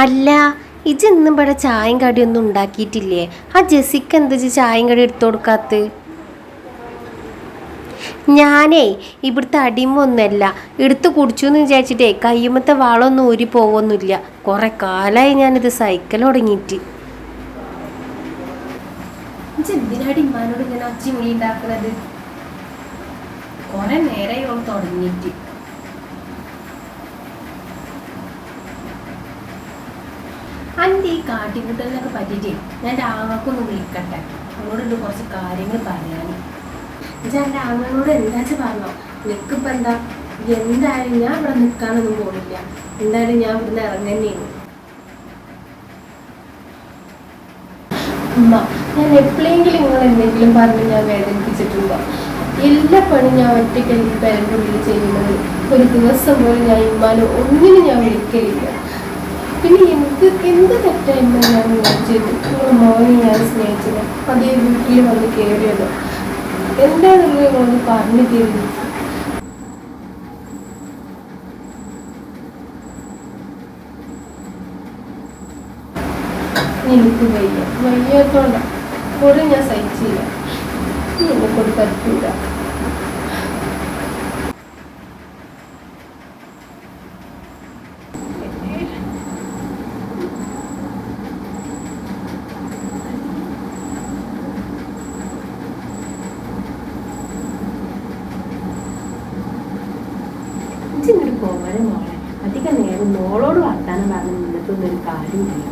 അല്ല, ഇജ്ജ് ഇവിടെ ചായയും കടിയൊന്നും ഉണ്ടാക്കിയിട്ടില്ലേ? ആ ജെസിക്ക് എന്താ ചായയും കടി എടുത്തു കൊടുക്കാത്ത? ഞാനേ ഇവിടുത്തെ അടിമൊന്നുമല്ല, എടുത്ത് കുടിച്ചു എന്ന് വിചാരിച്ചിട്ടേ കയ്യുമ്മത്തെ വാളൊന്നും ഊരി പോവൊന്നുമില്ല. കുറെ കാലമായി ഞാനിത് സൈക്കിൾ തുടങ്ങിയിട്ട്. എന്തിനാടി ഇമ്മാനോട് ഇങ്ങനെ ഒച്ചി മുടി ഉണ്ടാക്കുന്നത്? കുറെ നേരമായി ഓൾ തുടങ്ങിയിട്ട്. അൻ്റെ ഈ കാട്ടിക്കൂട്ടലിനൊക്കെ പറ്റിയിട്ടേ ഞാൻ എൻ്റെ ആങ്ങൾക്കൊന്ന് വിളിക്കട്ടെ. അവളോടുണ്ട് കുറച്ച് കാര്യങ്ങൾ പറയാൻ. എന്നുവെച്ചാൽ എൻ്റെ ആങ്ങളോട് എന്താച്ച് പറഞ്ഞോ, നിൽക്കിപ്പോൾ എന്താ, എന്തായാലും ഞാൻ ഇവിടെ നിൽക്കാനൊന്നും പോണില്ല. എന്തായാലും ഞാൻ ഇവിടുന്ന് ഇറങ്ങന്നെയാണ്. അമ്മ, ഞാൻ എപ്പോഴെങ്കിലും നിങ്ങൾ എന്തെങ്കിലും പറഞ്ഞ് ഞാൻ വേദനിപ്പിച്ചിട്ടുണ്ടോ? എല്ലാ പണിയും ഞാൻ ഒറ്റയ്ക്ക് എനിക്ക് പേരൻ്റെ ചെയ്യുന്നത്. ഒരു ദിവസം പോലും ഞാൻ ഇമ്മാനോ ഒന്നിനും ഞാൻ വിളിക്കലില്ല. പിന്നെ എനിക്ക് എന്ത് തെറ്റായിരുന്നു ഞാൻ വിളിച്ചത്? നിങ്ങളുടെ മോനെ ഞാൻ സ്നേഹിച്ചത്, അതേ വീട്ടിൽ വന്ന് കയറിയതോ എന്താണെന്നുള്ളത് നിങ്ങളൊന്ന് പറഞ്ഞു തരുന്നു. എനിക്ക് വയ്യാത്തോണ്ടാണ് കൂടെ ഞാൻ സഹിച്ചില്ല. എന്നെ കൊണ്ട് പറ്റൂല. ഇങ്ങോട്ട് പോകാനും മോളെ, അധികം നേരം മോളോട് വർത്താനം പറഞ്ഞ് നിന്നിട്ടൊന്നും ഒരു കാര്യമില്ല.